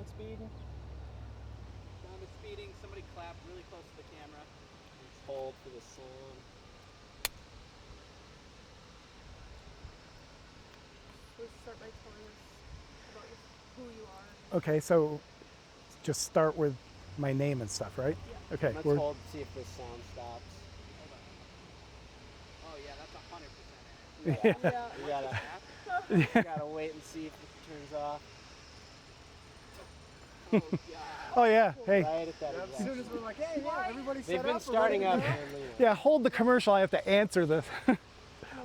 sound speeding? Sound is speeding. Somebody clap really close to the camera. Let's hold for the sound. Let's start by telling us about who you are. Okay, so just start with my name and stuff, right? Yeah. Okay. Let's hold to see if this sound stops. Hold on. Oh yeah, that's 100% in. Yeah. We gotta wait and see if it turns off. Oh god. Oh yeah. Hey. Right at that As exact soon as we're like, hey, yeah, everybody's They've set been up. starting up. Yeah. Hold the commercial. I have to answer this.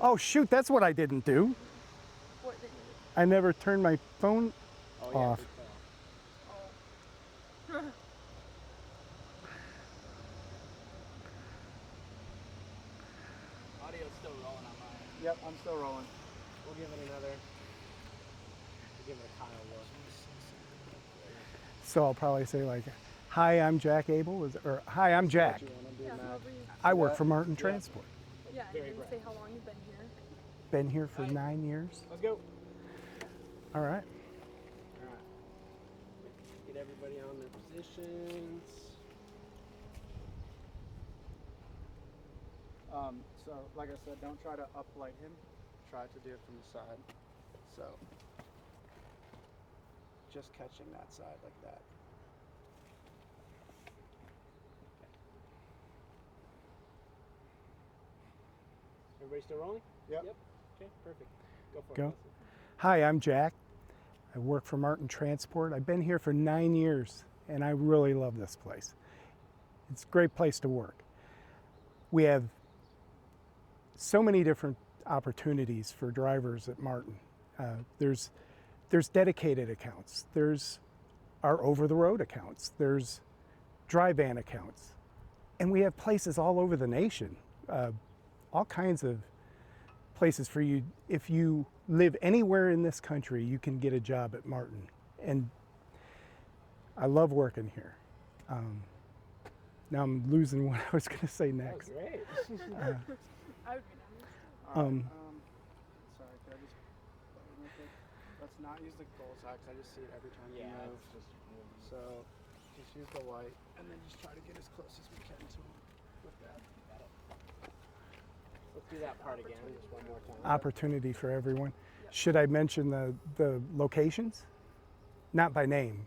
Oh shoot! That's what I didn't do. What did you I never turned my phone Oh, yeah, off. good call. Oh. Audio's still rolling on mine. Yep, I'm still rolling. We'll give it another. We'll give it a Kyle look. So I'll probably say like, "Hi, I'm Jack Abel," or "Hi, I'm Jack. What you wanna do, Yeah, Matt? however you, I work for Martin Transport. yeah, and Very then bright. say how long you've been here. Been here for 9 years. Let's go. All right. All right. Get everybody on their positions. So, like I said, don't try to uplight him. Try to do it from the side. So, just catching that side like that. Everybody still rolling? Yep. Okay, perfect. Go for Go. it. Leslie. Hi, I'm Jack. I work for Martin Transport. I've been here for 9 years, and I really love this place. It's a great place to work. We have so many different opportunities for drivers at Martin. There's dedicated accounts. There's our over-the-road accounts. There's dry van accounts. And we have places all over the nation, all kinds of places for you. If you live anywhere in this country, you can get a job at Martin. And I love working here. Now I'm losing what I was going to say That was next. great. I would be nice. Sorry, could I just button real quick? Let's not use the gold side because I just see it every time you Yeah, move. it's just So, just use the white and then just try to get as close as we can to him with that. Let's do that part again, just one more time. Opportunity for everyone. Should I mention the locations? Not by name,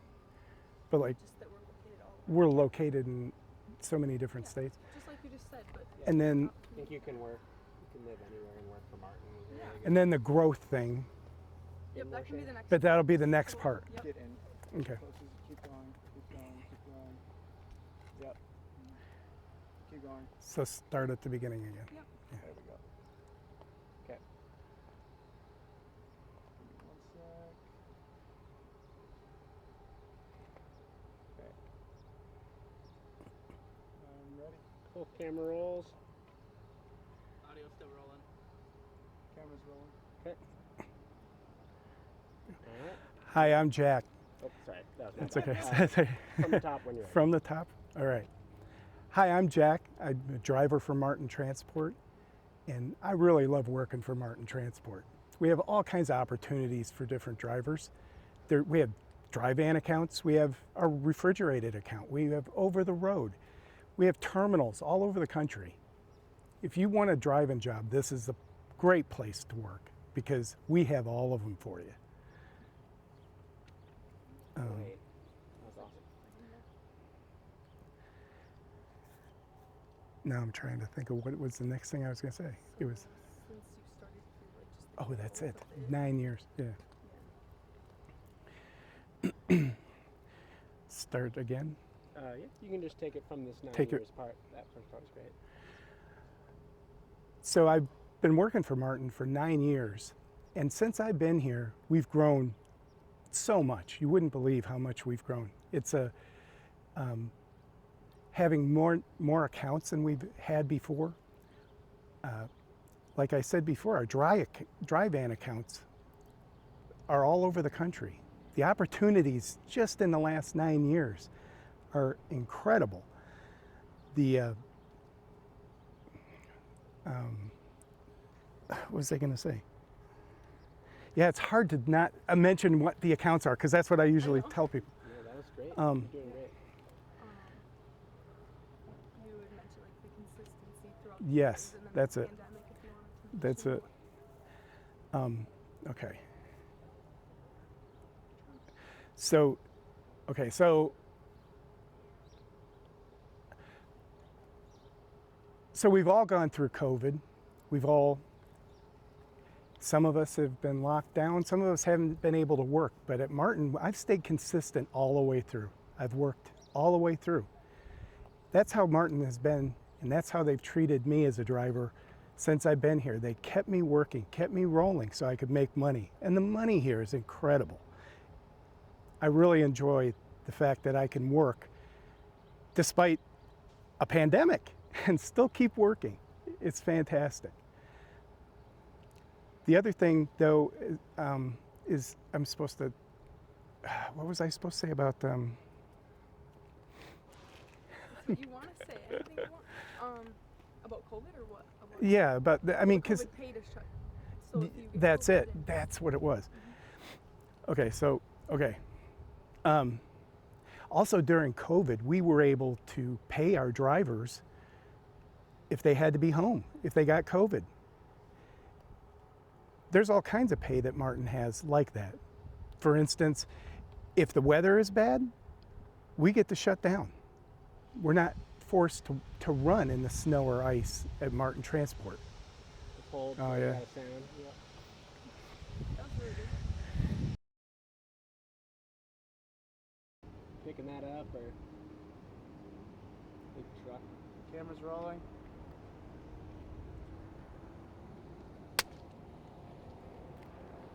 but like Just that we're located all over. we're located in so many different states. Just like you just said, but And then I think you can work. You can live anywhere and work for Martin. Yeah. and then the growth thing, yep, that can be the next. but that'll be the next part. Yep. Get in. Okay. As close as you keep going, keep going, keep going. Yep. Keep going. So start at the beginning again. Yep. There we go. Okay. Give me 1 sec. Okay. I'm ready. Cool. Camera rolls. Audio's still rolling. Camera's rolling. Okay. All right. Hi, I'm Jack. Oh, sorry. That was my It's bad. okay. From the top when you're ready. From the top? All right. Hi, I'm Jack. I'm a driver for Martin Transport, and I really love working for Martin Transport. We have all kinds of opportunities for different drivers. We have dry van accounts. We have a refrigerated account. We have over the road. We have terminals all over the country. If you want a driving job, this is a great place to work because we have all of them for you. Great. That was awesome. Now I'm trying to think of what was the next thing I was going to say. It was, Since you started, like just. oh, that's it. 9 years. Yeah. Start again. Yeah, you can just take it from this 9 Take it- years part. That first part was great. So I've been working for Martin for 9 years. And since I've been here, we've grown so much. You wouldn't believe how much we've grown. It's having more accounts than we've had before. Like I said before, our dry van accounts are all over the country. The opportunities just in the last 9 years are incredible. What was I going to say? Yeah, it's hard to not mention what the accounts are because that's what I usually tell people. Yeah, Um, You're doing great. You would mention like the consistency throughout Yes, the years and then that's the it. pandemic if you wanted to That's mention it. Okay. So we've all gone through COVID. Some of us have been locked down. Some of us haven't been able to work. But at Martin, I've stayed consistent all the way through. I've worked all the way through. That's how Martin has been, and that's how they've treated me as a driver since I've been here. They kept me working, kept me rolling so I could make money. And the money here is incredible. I really enjoy the fact that I can work despite a pandemic and still keep working. It's fantastic. The other thing, though, is I'm supposed to, what was I supposed to say about, That's what you want to say. Anything you want. About COVID or what? About yeah, but I mean, because COVID pay to shut. So if you get that's COVID, it. then- That's what it was. Okay. Also during COVID, we were able to pay our drivers if they had to be home, if they got COVID. There's all kinds of pay that Martin has like that. For instance, if the weather is bad, we get to shut down. We're not forced to run in the snow or ice at Martin Transport. The cold. Oh, got yeah. a sound. Yep. That was really good. Picking that up or big truck. Camera's rolling.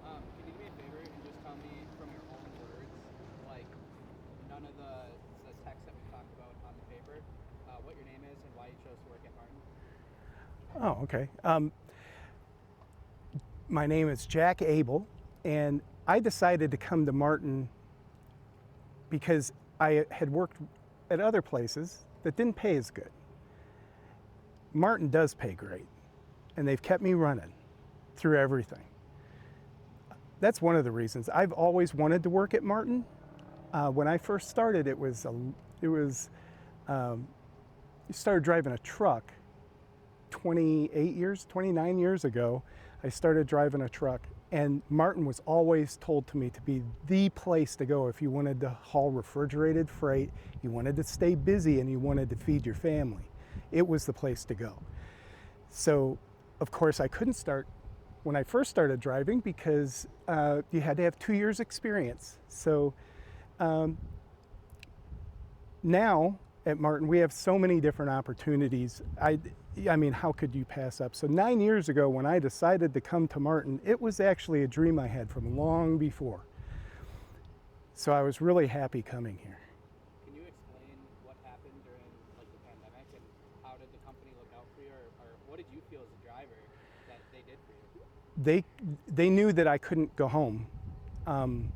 Can you do me a favor and just tell me from your own words, like none of the text that we talked about on the paper, what your name is and why you chose to work at Martin? Oh, okay. My name is Jack Abel, and I decided to come to Martin because I had worked at other places that didn't pay as good. Martin does pay great, and they've kept me running through everything. That's one of the reasons. I've always wanted to work at Martin. When I first started, you started driving a truck 29 years ago. I started driving a truck, and Martin was always told to me to be the place to go if you wanted to haul refrigerated freight, you wanted to stay busy, and you wanted to feed your family. It was the place to go. So, of course, I couldn't start when I first started driving because you had to have 2 years experience. So now at Martin, we have so many different opportunities. I mean, how could you pass up? So 9 years ago, when I decided to come to Martin, it was actually a dream I had from long before. So I was really happy coming here. Can you explain what happened during like the pandemic and how did the company look out for you, or what did you feel as a driver that they did for you? They knew that I couldn't go home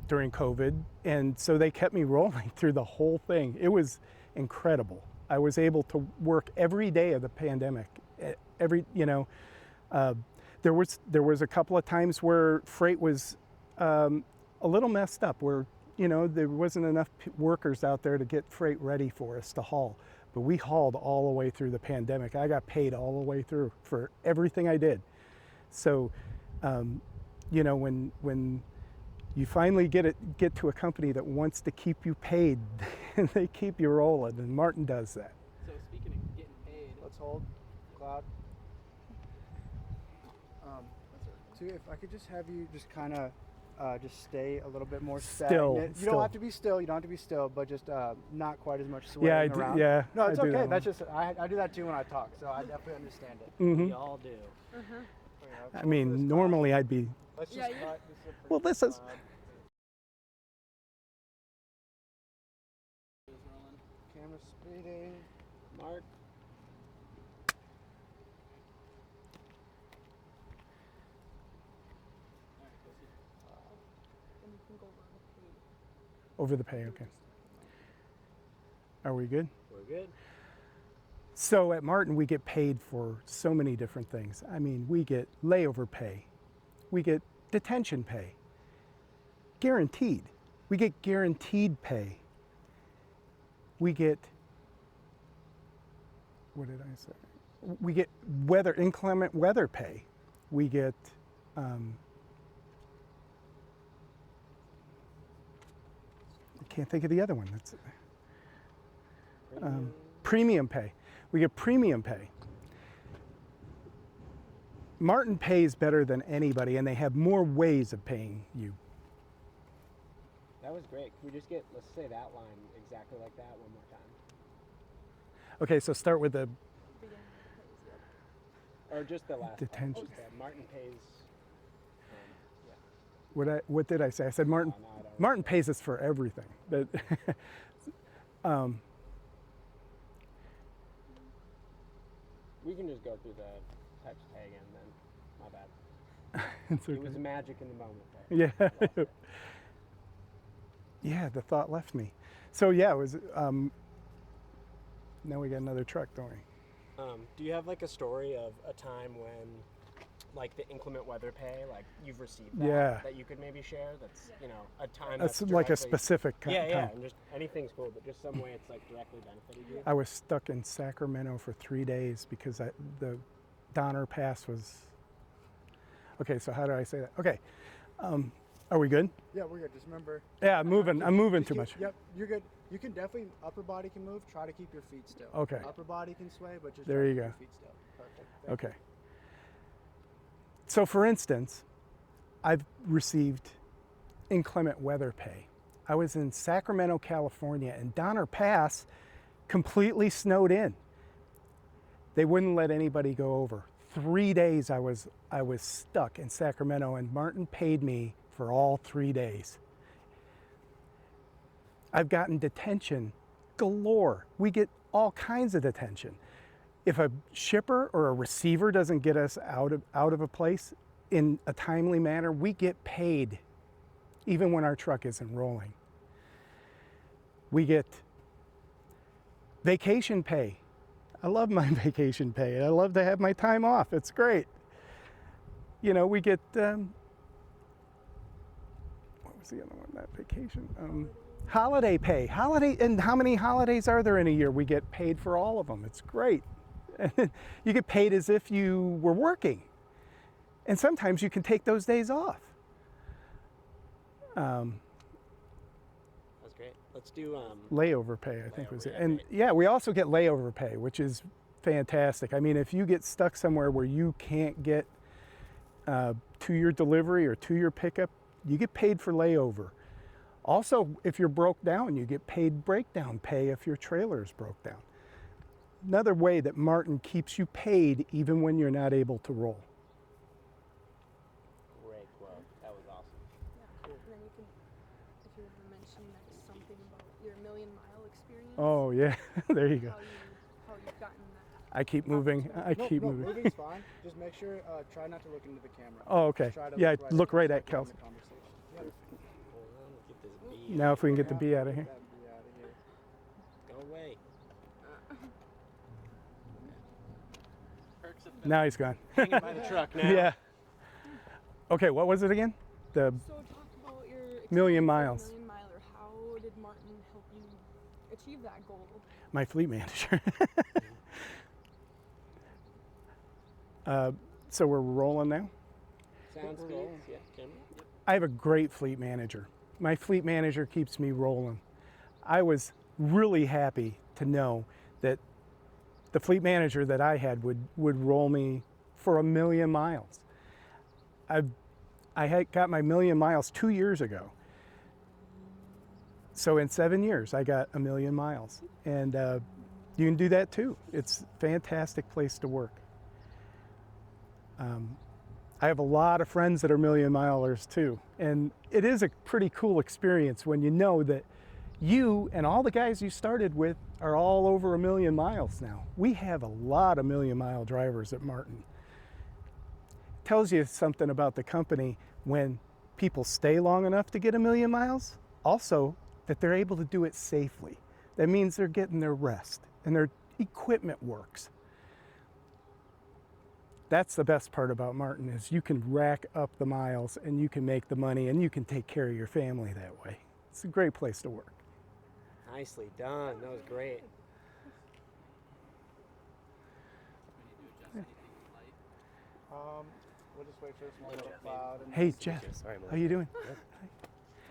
during COVID, and so they kept me rolling through the whole thing. It was incredible. I was able to work every day of the pandemic. There was a couple of times where freight was a little messed up, where there wasn't enough workers out there to get freight ready for us to haul. But we hauled all the way through the pandemic. I got paid all the way through for everything I did. So, when you finally get to a company that wants to keep you paid, they keep you rolling, and Martin does that. So speaking of getting paid, Let's hold. Cloud. Too, if I could just have you just kind of just stay a little bit more Still, stagnant. You still. don't have to be still. You don't have to be still, but just not quite as much swaying Yeah, I do. around. Yeah, No, it's I do okay. that That's one. just I do that too when I talk, so I definitely understand it. Mhm. We all do. I mean, normally I'd be. Let's Yeah, just you- cut. This is a Well, pretty this is. cloud. is rolling. Camera speeding. Mark. All right, Casey. And you can go over the pay. Over the pay, okay. Are we good? We're good. So at Martin, we get paid for so many different things. I mean, we get layover pay, we get detention pay, guaranteed. We get guaranteed pay. We get, what did I say? We get inclement weather pay. We get I can't think of the other one. That's premium pay. We get premium pay. Martin pays better than anybody, and they have more ways of paying you. That was great. Can we just get, let's say that line exactly like that one more time? Okay, so start with the Beginning pays, yep. Or just the last Detention. part. Just that Martin pays. what did I say? I said Martin. No, I don't Martin pays us for everything. But We can just go through the types of pay again then. My bad. it's It okay. was magic in the moment there. Yeah. Lost it. Yeah, the thought left me. So yeah, it was. Now we got another truck, don't we? Do you have like a story of a time when, like the inclement weather pay, like you've received that, Yeah. that you could maybe share? That's, you know, a time That's that's like a directly- specific Yeah, time. yeah, and just anything's cool, but just some way it's like directly benefited you. I was stuck in Sacramento for 3 days because the Donner Pass was. Okay, so how do I say that? Okay, are we good? Yeah, we're good. Just remember. Yeah, I'm moving Just too keep- much. Yep, you're good. You can definitely, upper body can move. Try to keep your feet still. Okay. Upper body can sway, but just There try to you keep go. your feet still. Perfect. Thank Okay. So for instance, I've received inclement weather pay. I was in Sacramento, California, and Donner Pass completely snowed in. They wouldn't let anybody go over. 3 days I was stuck in Sacramento, and Martin paid me for all 3 days. I've gotten detention galore. We get all kinds of detention. If a shipper or a receiver doesn't get us out of a place in a timely manner, we get paid even when our truck isn't rolling. We get vacation pay. I love my vacation pay. I love to have my time off. It's great. You know, we get, what was the other one, that vacation? Holiday pay. And how many holidays are there in a year? We get paid for all of them. It's great. You get paid as if you were working. And sometimes you can take those days off. That's great. Let's do Layover pay, I think was it. Layover, yeah, And great. yeah, we also get layover pay, which is fantastic. I mean, if you get stuck somewhere where you can't get to your delivery or to your pickup, you get paid for layover. Also, if you're broke down, you get paid breakdown pay if your trailer is broke down. Another way that Martin keeps you paid even when you're not able to roll. great quote. That was awesome. Yeah, cool. And then you can, if you want to mention like something about your million-mile experience. Oh yeah, there you go. How you've gotten that. I keep moving. I No, keep no, moving. moving's fine. Just make sure, try not to look into the camera. Oh, okay. Just try to Yeah, look right the at perspective Kelsey. of the conversation. Yep. Hold on, let's get this bee. Now if we can get the Yeah, bee out of here. that bee out of here. Go away. Perks of Now he's gone. Hanging by the truck now. Yeah. Okay, what was it again? The So talk about your Million experience miles. as a million miler. How did Martin help you achieve that goal? my fleet manager. So we're rolling now. Sounds good. Yeah, camera. Yep. I have a great fleet manager. My fleet manager keeps me rolling. I was really happy to know that the fleet manager that I had would roll me for 1 million miles. I had got my 1 million miles 2 years ago. So in 7 years, I got 1 million miles. And you can do that too. It's a fantastic place to work. I have a lot of friends that are 1 million milers too. And it is a pretty cool experience when you know that you and all the guys you started with are all over 1 million miles now. We have a lot of 1 million mile drivers at Martin. Tells you something about the company when people stay long enough to get 1 million miles. Also, that they're able to do it safely. That means they're getting their rest and their equipment works. That's the best part about Martin is you can rack up the miles and you can make the money and you can take care of your family that way. It's a great place to work. Nicely done. That was great. We need to adjust anything in light. We'll just wait for this one Little to Jeff. cloud. And Hey, Jeff. Sorry, How you doing?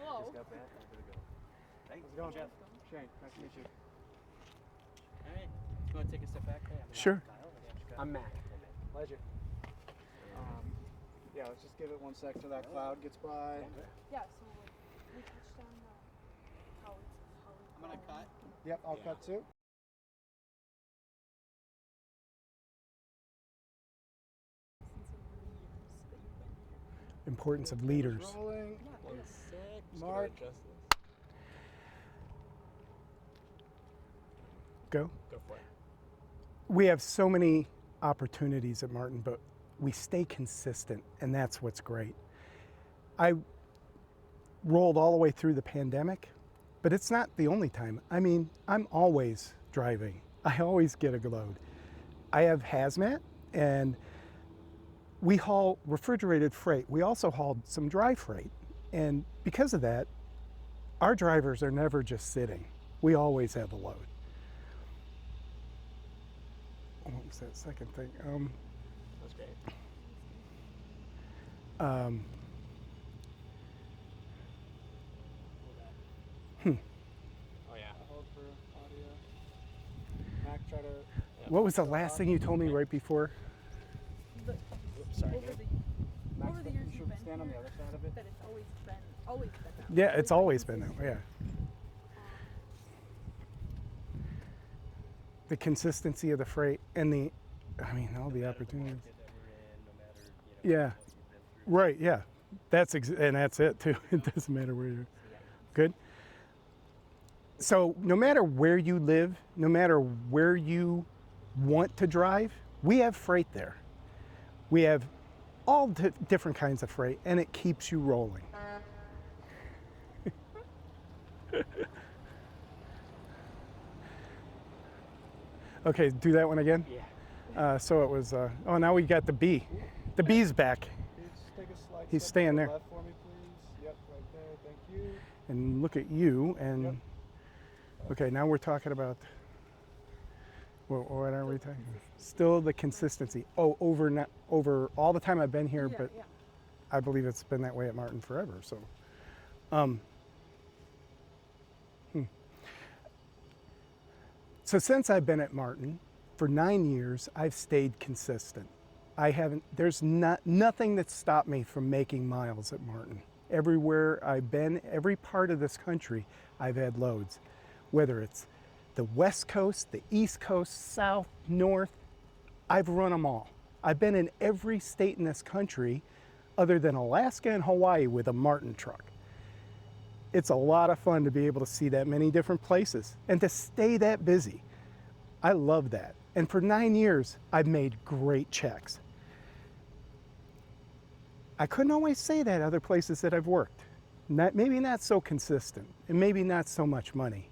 Hello. Just got back. I'm gonna go. Hey, How's it going? Jeff. Shane, nice to meet you. All right. You want to take a step back? Sure. I'm Mac. Pleasure. Yeah, let's just give it 1 sec till that cloud gets by. Yeah, so we touched on how it's I'm going to cut. Yep, I'll Yeah. cut too. Importance of leaders. Rolling. Yeah, yeah. Just Mark. gonna adjust this. Go. Go for it. We have so many opportunities at Martin, but we stay consistent, and that's what's great. I rolled all the way through the pandemic, but it's not the only time. I mean, I'm always driving. I always get a load. I have hazmat, and we haul refrigerated freight. We also hauled some dry freight, and because of that, our drivers are never just sitting. We always have a load. What was that second thing? That's great. Oh yeah. Hold for audio. Mac, try to. What was the last thing you told me right before? The, Oops, sorry. over the Max, over the you years should you've been stand on the here, other side of it. that it's always been that way. Yeah, it's always been that way. Yeah. The consistency of the freight and all the opportunities. Yeah. Right. Yeah. That's and that's it too. It doesn't matter where you're. Good. So no matter where you live, no matter where you want to drive, we have freight there. We have all different kinds of freight, and it keeps you rolling. Okay, do that one again. Yeah. So it was. Oh, now we got the bee. The bee's back. Can you just take a slight He's step staying to the there. Left for me, please. Yep, right there. Thank you. And look at you. And Yep. okay, now we're talking about. What are we talking? Still the consistency. Oh, over all the time I've been here, Yeah, but yeah. I believe it's been that way at Martin forever. So, So since I've been at Martin for 9 years, I've stayed consistent. I haven't. There's nothing that's stopped me from making miles at Martin. Everywhere I've been, every part of this country, I've had loads. Whether it's the West Coast, the East Coast, South, North, I've run them all. I've been in every state in this country other than Alaska and Hawaii with a Martin truck. It's a lot of fun to be able to see that many different places and to stay that busy. I love that. And for 9 years, I've made great checks. I couldn't always say that other places that I've worked. Maybe not so consistent and maybe not so much money,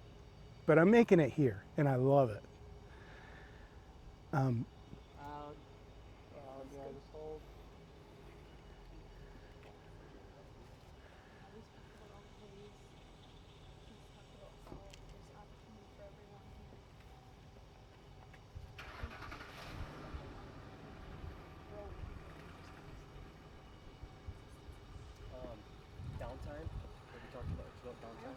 but I'm making it here and I love it. Yeah, just hold. Downtime. Have we talked about downtime?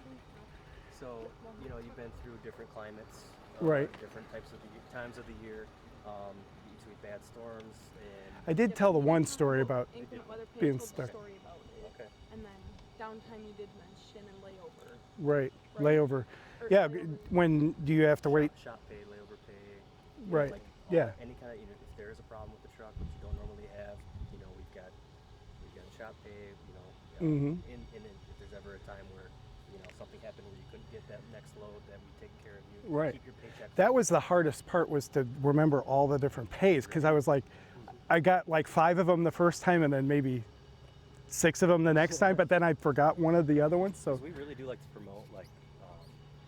So, you know, you've been through different climates, Right. different types of times of the year, between bad storms and. I did tell the one story about Inclement weather pay being told stuck. the story about it. Okay. And then downtime you did mention and layover. right Right. layover. Or Yeah, layover. when do you have to wait? Shop pay, layover pay. Right. Like, Yeah. Any kind of, you know, if there is a problem with the truck, which you don't normally have, you know, we've got shop pay, you know. Mhm. And if there's ever a time where, you know, something happened where you couldn't get that next load, that we take care of you. Right. Keep your paycheck. That was the hardest part, was to remember all the different pays, because I was like, I got like 5 of them the first time and then maybe 6 of them the next time, but then I forgot one of the other ones. So 'Cause we really do like to promote like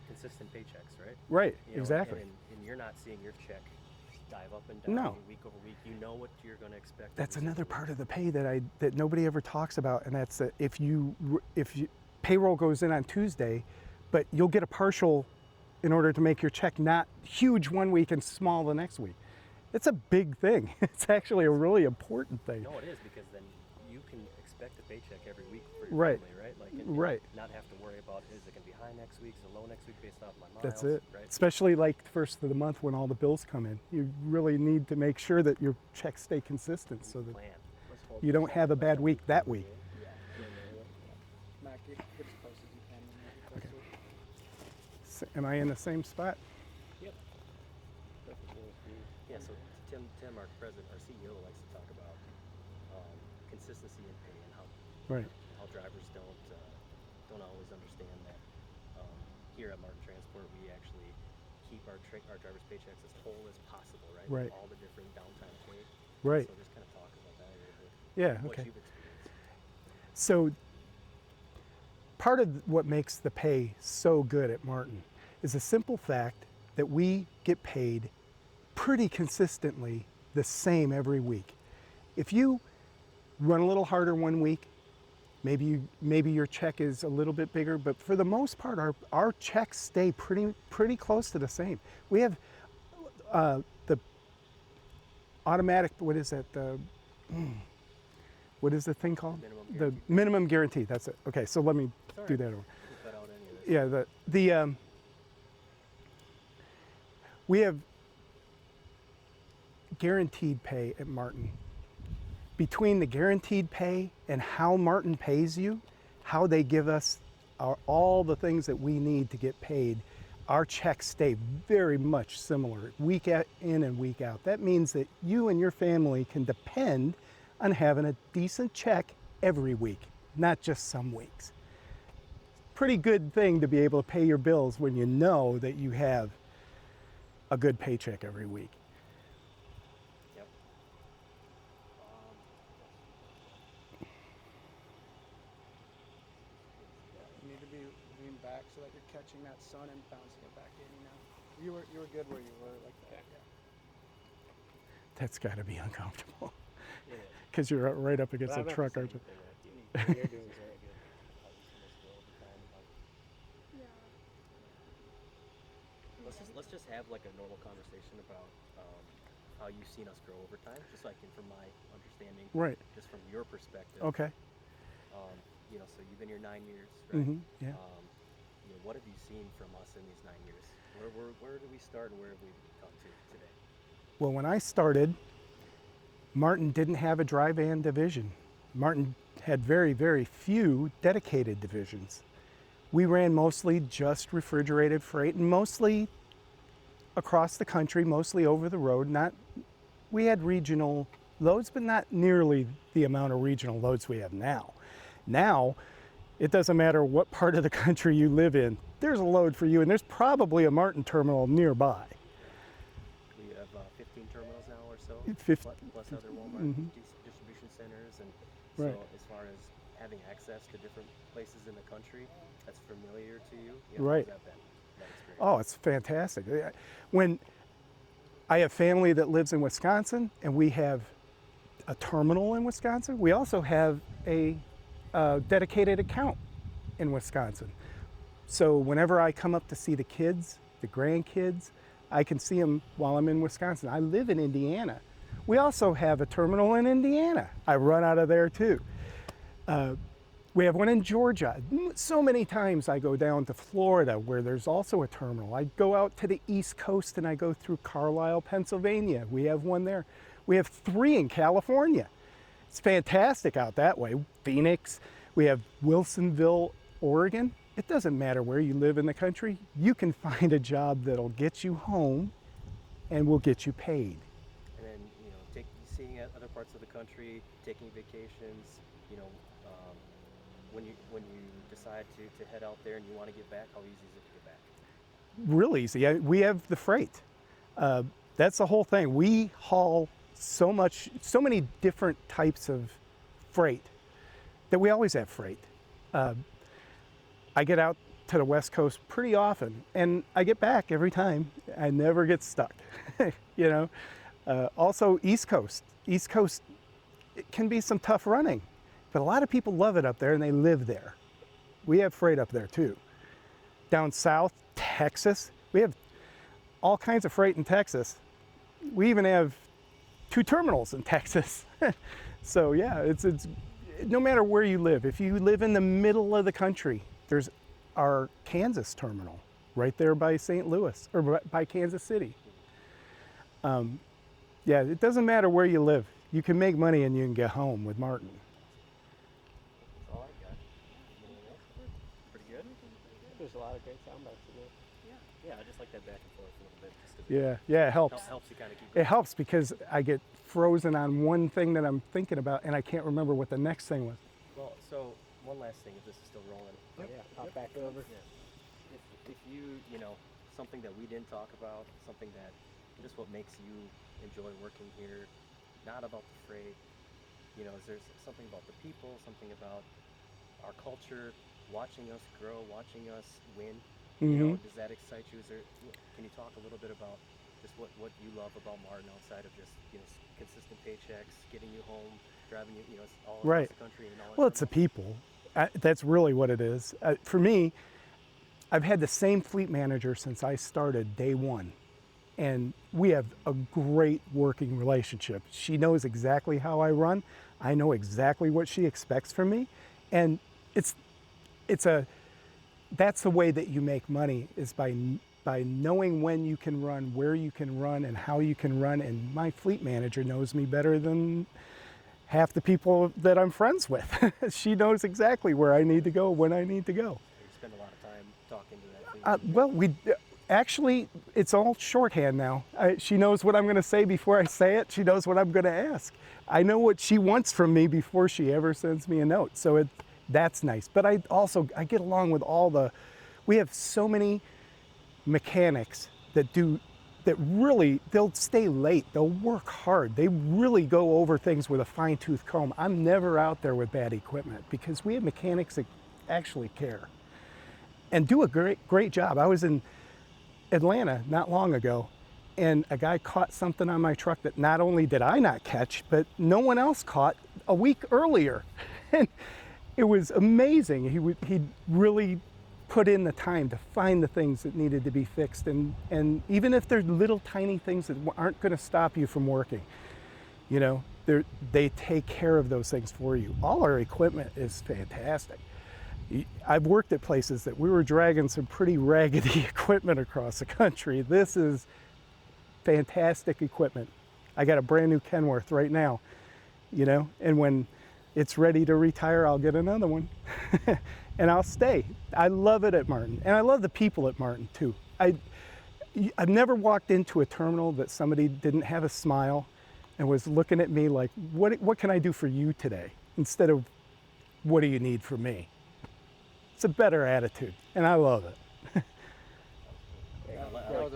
consistent paychecks, right? right, You know, exactly. And you're not seeing your check dive up and down No. week over week. You know what you're going to expect. That's every another single part week. of the pay that nobody ever talks about, and that's that if you payroll goes in on Tuesday, but you'll get a partial in order to make your check not huge one week and small the next week. It's a big thing. It's actually a really important thing. No, it is, because then you can expect a paycheck every week for your Right. family, right? Like, and Right. not have to worry about, is it going to be high next week, is it low next week based off my miles, That's it. right? Especially like the first of the month when all the bills come in. You really need to make sure that your checks stay consistent so that Plan. Let's hold you this don't up. have a bad week that week. Mac, get as close as you can. When you get closer. Am I in the same spot? Yeah, so Tim, our president, our CEO, likes to talk about consistency in pay and Right. how drivers don't always understand that. Here at Martin Transport, we actually keep our drivers' paychecks as whole as possible, right? Right. All the different downtime pay. Right. So just kind of talk about that a little bit. Yeah, What okay. you've experienced. So part of what makes the pay so good at Martin is the simple fact that we get paid pretty consistently the same every week. If you run a little harder one week, maybe your check is a little bit bigger, but for the most part, our checks stay pretty close to the same. We have the automatic. What is that? What is the thing called? Minimum The guarantee. minimum guarantee. That's it. Okay, so let me It's do all that right. over. We'll cut out any of this. Yeah, we have guaranteed pay at Martin. Between the guaranteed pay and how Martin pays you, how they give us all the things that we need to get paid, our checks stay very much similar week in and week out. That means that you and your family can depend on having a decent check every week, not just some weeks. Pretty good thing to be able to pay your bills when you know that you have a good paycheck every week. Yep. You need to be lean back so that you're catching that sun and bouncing it back in. You were good where you were like that. Yeah. That's got to be uncomfortable Yeah. because you're right up against But a I'm truck, not aren't the you? same thing, You're doing very good. Yeah. Let's just have like a normal conversation about how you've seen us grow over time, just like from my understanding, Right. just from your perspective. Okay. So you've been here 9 years, right? Yeah. What have you seen from us in these 9 years? Where did we start and where have we come to today? Well, when I started, Martin didn't have a dry van division. Martin had very, very few dedicated divisions. We ran mostly just refrigerated freight and mostly across the country, mostly over the road. We had regional loads, but not nearly the amount of regional loads we have now. Now, it doesn't matter what part of the country you live in, there's a load for you, and there's probably a Martin terminal nearby. We have 15 terminals now or so, Fif- plus other Walmart Mhm. distribution centers. And Right. so as far as having access to different places in the country, that's familiar to you? Right. How's that been, that experience? Oh, it's fantastic. When I have family that lives in Wisconsin and we have a terminal in Wisconsin, we also have a dedicated account in Wisconsin. So whenever I come up to see the kids, the grandkids, I can see them while I'm in Wisconsin. I live in Indiana. We also have a terminal in Indiana. I run out of there too. We have one in Georgia. So many times I go down to Florida where there's also a terminal. I go out to the East Coast and I go through Carlisle, Pennsylvania. We have one there. We have 3 in California. It's fantastic out that way. Phoenix. We have Wilsonville, Oregon. It doesn't matter where you live in the country. You can find a job that'll get you home and will get you paid. And then, seeing at other parts of the country, taking vacations, when you decide to head out there and you want to get back, how easy is it to get back? Real easy. We have the freight. That's the whole thing. We haul so many different types of freight that we always have freight. I get out to the West Coast pretty often and I get back every time. I never get stuck, Also East Coast. East Coast, it can be some tough running, but a lot of people love it up there and they live there. We have freight up there too. Down south, Texas, We have all kinds of freight in Texas. We even have 2 terminals in Texas. So yeah, it's no matter where you live. If you live in the middle of the country, there's our Kansas terminal right there by St. Louis or by Kansas City. Yeah, it doesn't matter where you live. You can make money and you can get home with Martin. That's all I got. Anything else? Pretty good? There's a lot of great sound bites in there. Yeah, I just like that back and forth a little bit. Just to Yeah, it helps. helps you kind of keep It helps because I get frozen on one thing that I'm thinking about and I can't remember what the next thing was. Well, so one last thing, if this is still rolling. Oh, yeah, pop back over. Yeah. If you know, something that we didn't talk about, something that just what makes you enjoy working here, not about the freight, you know, is there something about the people, something about our culture, watching us grow, watching us win? You know, does that excite you? Can you talk a little bit about just what you love about Martin outside of just, you know, consistent paychecks, getting you home, driving you, you know, all across the country and all that? Well, it's the people. That's really what it is. For me, I've had the same fleet manager since I started day one. And we have a great working relationship. She knows exactly how I run. I know exactly what she expects from me. And that's the way that you make money, is by knowing when you can run, where you can run, and how you can run. And my fleet manager knows me better than half the people that I'm friends with. She knows exactly where I need to go, when I need to go. You spend a lot of time talking to that fleet. Well, actually, it's all shorthand now. She knows what I'm going to say before I say it. She knows what I'm going to ask. I know what she wants from me before she ever sends me a note. So that's nice. But I get along with we have so many mechanics that really, they'll stay late. They'll work hard. They really go over things with a fine-tooth comb. I'm never out there with bad equipment because we have mechanics that actually care and do a great job. I was in Atlanta not long ago, and a guy caught something on my truck that not only did I not catch, but no one else caught a week earlier. And it was amazing. He really put in the time to find the things that needed to be fixed, and even if they're little tiny things that aren't going to stop you from working, you know, they take care of those things for you. All our equipment is fantastic. I've worked at places that we were dragging some pretty raggedy equipment across the country. This is fantastic equipment. I got a brand new Kenworth right now, you know, and when it's ready to retire, I'll get another one and I'll stay. I love it at Martin, and I love the people at Martin too. I've never walked into a terminal that somebody didn't have a smile and was looking at me like, what can I do for you today? Instead of, what do you need from me? It's a better attitude, and I love it.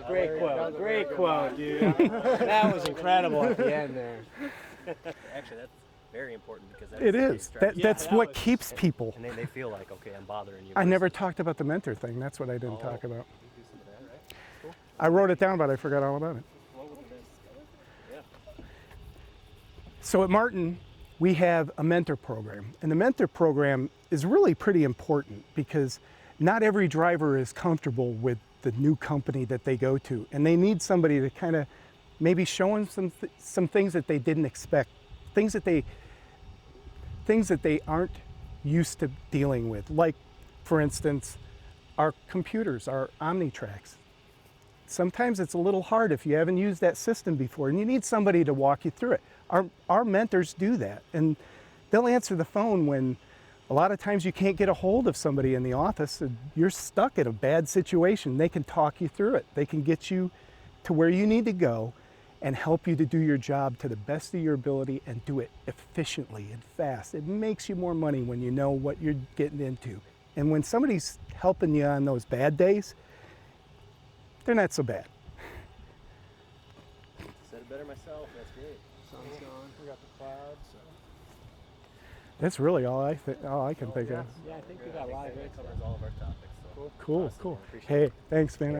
Great quote, dude. That was incredible at the end there. Actually, that's very important because It is. That's that what was- keeps people. and they feel like, okay, I'm bothering you. I never talked about the mentor thing. That's what I didn't talk about. You do some of that, right? Cool. I wrote it down, but I forgot all about it. What was this? Yeah. So at Martin, we have a mentor program, and the mentor program is really pretty important because not every driver is comfortable with the new company that they go to, and they need somebody to kind of maybe show them some things that they didn't expect, things that they aren't used to dealing with. Like, for instance, our computers, our OmniTrax. Sometimes it's a little hard if you haven't used that system before, and you need somebody to walk you through it. Our mentors do that, and they'll answer the phone when a lot of times you can't get a hold of somebody in the office and you're stuck in a bad situation. They can talk you through it. They can get you to where you need to go and help you to do your job to the best of your ability and do it efficiently and fast. It makes you more money when you know what you're getting into. And when somebody's helping you on those bad days, they're not so bad. Said it better myself. That's great. Sun's gone. We got the clouds. So. That's really all I can think of. Yeah, I think we got a lot of great That stuff. covers all of our topics. So Cool, awesome, cool. man. Appreciate it. Hey, thanks, man.